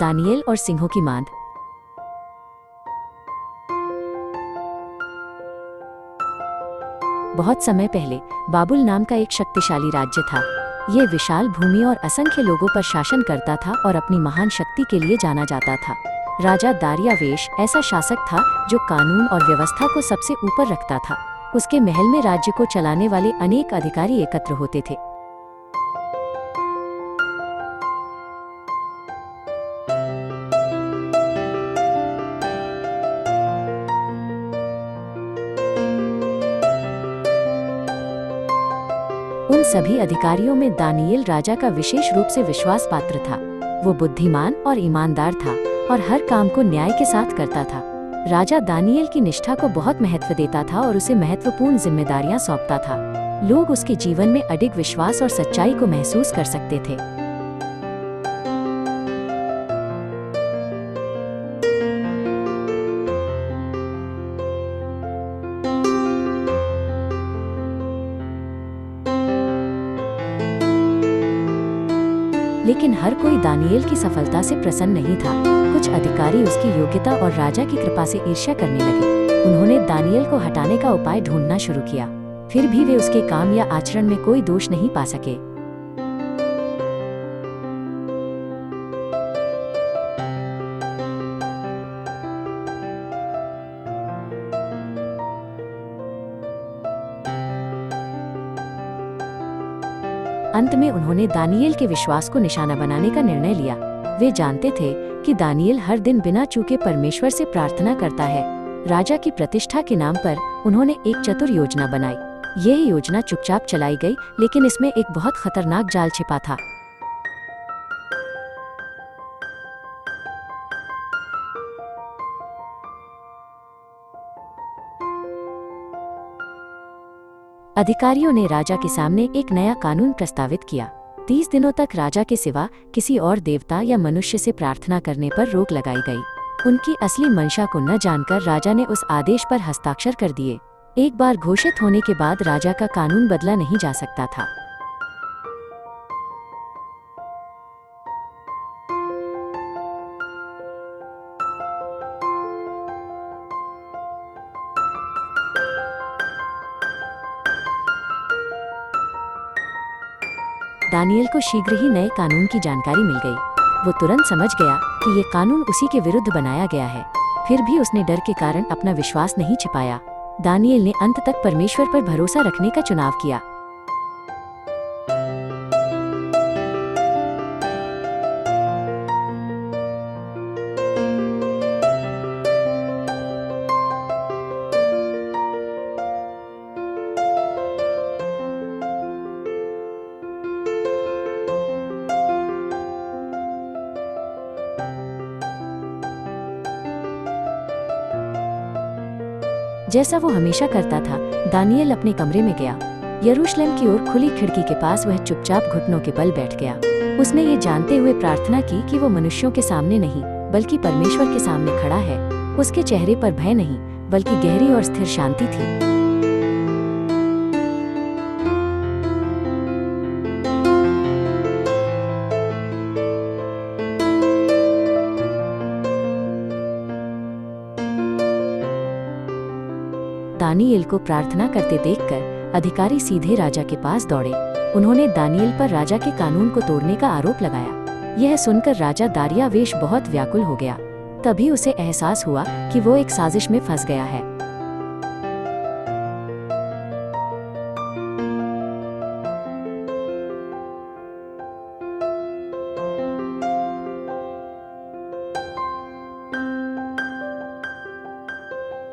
Daniel और सिंहों की मांद। बहुत समय पहले बाबुल नाम का एक शक्तिशाली राज्य था। ये विशाल भूमि और असंख्य लोगों पर शासन करता था और अपनी महान शक्ति के लिए जाना जाता था। राजा दारियावेश ऐसा शासक था जो कानून और व्यवस्था को सबसे ऊपर रखता था। उसके महल में राज्य को चलाने वाले अनेक अधिकारी एकत्र होते थे। उन सभी अधिकारियों में दानिएल राजा का विशेष रूप से विश्वास पात्र था। वो बुद्धिमान और ईमानदार था और हर काम को न्याय के साथ करता था। राजा दानिएल की निष्ठा को बहुत महत्व देता था और उसे महत्वपूर्ण जिम्मेदारियां सौंपता था। लोग उसके जीवन में अडिग विश्वास और सच्चाई को महसूस कर सकते थे। लेकिन हर कोई दानिएल की सफलता से प्रसन्न नहीं था। कुछ अधिकारी उसकी योग्यता और राजा की कृपा से ईर्ष्या करने लगे। उन्होंने दानिएल को हटाने का उपाय ढूंढना शुरू किया, फिर भी वे उसके काम या आचरण में कोई दोष नहीं पा सके। अंत में उन्होंने दानिएल के विश्वास को निशाना बनाने का निर्णय लिया। वे जानते थे कि दानिएल हर दिन बिना चूके परमेश्वर से प्रार्थना करता है। राजा की प्रतिष्ठा के नाम पर उन्होंने एक चतुर योजना बनाई। यह योजना चुपचाप चलाई गई, लेकिन इसमें एक बहुत खतरनाक जाल छिपा था। अधिकारियों ने राजा के सामने एक नया कानून प्रस्तावित किया। 30 दिनों तक राजा के सिवा किसी और देवता या मनुष्य से प्रार्थना करने पर रोक लगाई गई। उनकी असली मंशा को न जानकर राजा ने उस आदेश पर हस्ताक्षर कर दिए। एक बार घोषित होने के बाद राजा का कानून बदला नहीं जा सकता था। दानिएल को शीघ्र ही नए कानून की जानकारी मिल गई। वो तुरंत समझ गया कि ये कानून उसी के विरुद्ध बनाया गया है। फिर भी उसने डर के कारण अपना विश्वास नहीं छिपाया। दानिएल ने अंत तक परमेश्वर पर भरोसा रखने का चुनाव किया। जैसा वो हमेशा करता था, दानिएल अपने कमरे में गया। यरूशलेम की ओर खुली खिड़की के पास वह चुपचाप घुटनों के बल बैठ गया। उसने ये जानते हुए प्रार्थना की कि वो मनुष्यों के सामने नहीं, बल्कि परमेश्वर के सामने खड़ा है। उसके चेहरे पर भय नहीं, बल्कि गहरी और स्थिर शांति थी। दानिएल को प्रार्थना करते देखकर अधिकारी सीधे राजा के पास दौड़े। उन्होंने दानिएल पर राजा के कानून को तोड़ने का आरोप लगाया। यह सुनकर राजा दारियावेश बहुत व्याकुल हो गया। तभी उसे एहसास हुआ कि वो एक साजिश में फंस गया है।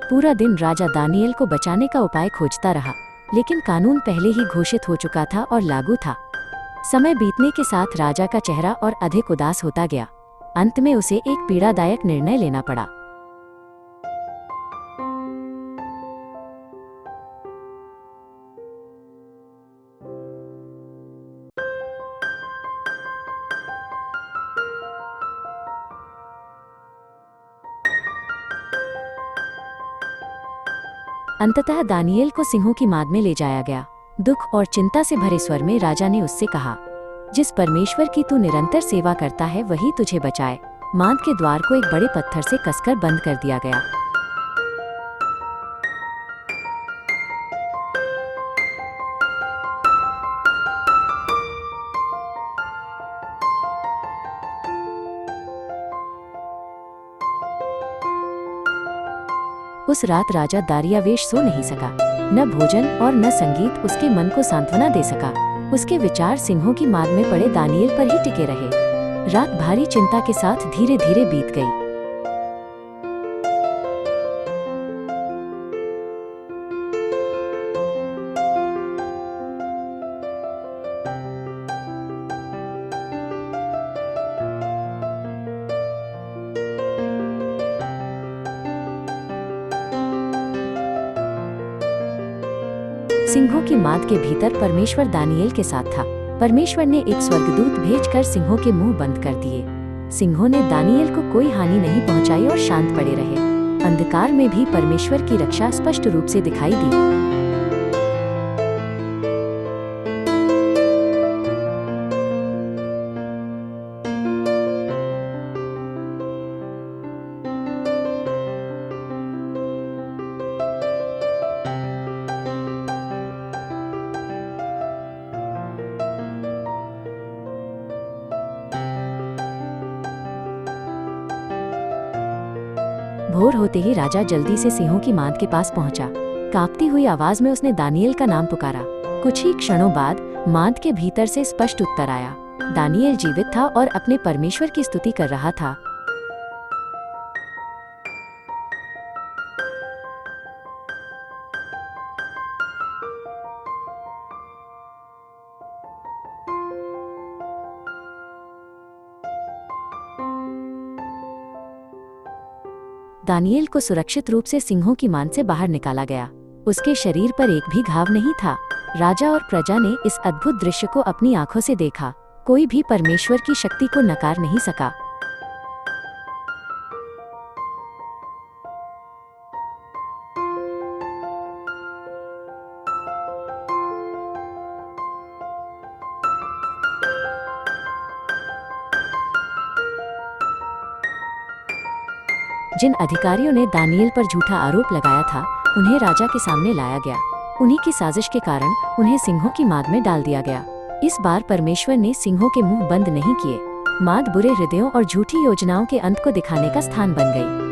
पूरा दिन राजा दानिएल को बचाने का उपाय खोजता रहा, लेकिन कानून पहले ही घोषित हो चुका था और लागू था। समय बीतने के साथ राजा का चेहरा और अधिक उदास होता गया। अंत में उसे एक पीड़ादायक निर्णय लेना पड़ा। अंततः दानिएल को सिंहों की माद में ले जाया गया। दुख और चिंता से भरे स्वर में राजा ने उससे कहा, जिस परमेश्वर की तू निरंतर सेवा करता है वही तुझे बचाए। मांद के द्वार को एक बड़े पत्थर से कसकर बंद कर दिया गया। उस रात राजा दारियावेश सो नहीं सका। न भोजन और न संगीत उसके मन को सांत्वना दे सका। उसके विचार सिंहों की माद में पड़े दानिएल पर ही टिके रहे। रात भारी चिंता के साथ धीरे धीरे बीत गई। सिंहों की माद के भीतर परमेश्वर दानिएल के साथ था। परमेश्वर ने एक स्वर्गदूत भेजकर सिंहों के मुंह बंद कर दिए। सिंहों ने दानिएल को कोई हानि नहीं पहुंचाई और शांत पड़े रहे। अंधकार में भी परमेश्वर की रक्षा स्पष्ट रूप से दिखाई दी। भोर होते ही राजा जल्दी से सिंहों की माद के पास पहुंचा। कांपती हुई आवाज में उसने दानिएल का नाम पुकारा। कुछ ही क्षणों बाद माद के भीतर से स्पष्ट उत्तर आया। दानिएल जीवित था और अपने परमेश्वर की स्तुति कर रहा था। दानिएल को सुरक्षित रूप से सिंहों की मांद से बाहर निकाला गया। उसके शरीर पर एक भी घाव नहीं था। राजा और प्रजा ने इस अद्भुत दृश्य को अपनी आंखों से देखा। कोई भी परमेश्वर की शक्ति को नकार नहीं सका। जिन अधिकारियों ने दानिएल पर झूठा आरोप लगाया था, उन्हें राजा के सामने लाया गया। उन्हीं की साजिश के कारण उन्हें सिंहों की माद में डाल दिया गया। इस बार परमेश्वर ने सिंहों के मुंह बंद नहीं किए। माद बुरे हृदयों और झूठी योजनाओं के अंत को दिखाने का स्थान बन गई।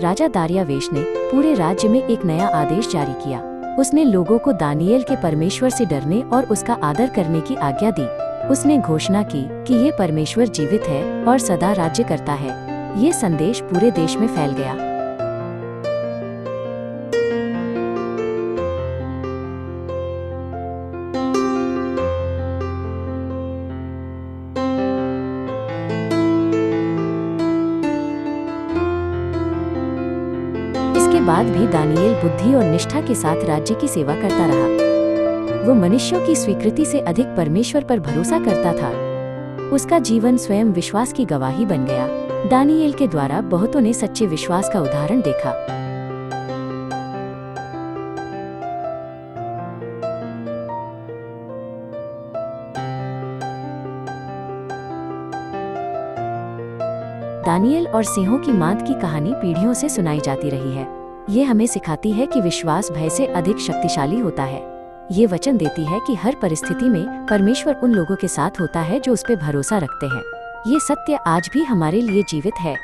राजा दारियावेश ने पूरे राज्य में एक नया आदेश जारी किया। उसने लोगों को दानिएल के परमेश्वर से डरने और उसका आदर करने की आज्ञा दी। उसने घोषणा की कि ये परमेश्वर जीवित है और सदा राज्य करता है। ये संदेश पूरे देश में फैल गया। इसके बाद भी दानिएल बुद्धि और निष्ठा के साथ राज्य की सेवा करता रहा। वो मनुष्यों की स्वीकृति से अधिक परमेश्वर पर भरोसा करता था। उसका जीवन स्वयं विश्वास की गवाही बन गया। दानिएल के द्वारा बहुतों ने सच्चे विश्वास का उदाहरण देखा। दानिएल और सिंहों की माद की कहानी पीढ़ियों से सुनाई जाती रही है। ये हमें सिखाती है कि विश्वास भय से अधिक शक्तिशाली होता है। ये वचन देती है कि हर परिस्थिति में परमेश्वर उन लोगों के साथ होता है जो उस पर भरोसा रखते हैं। ये सत्य आज भी हमारे लिए जीवित है।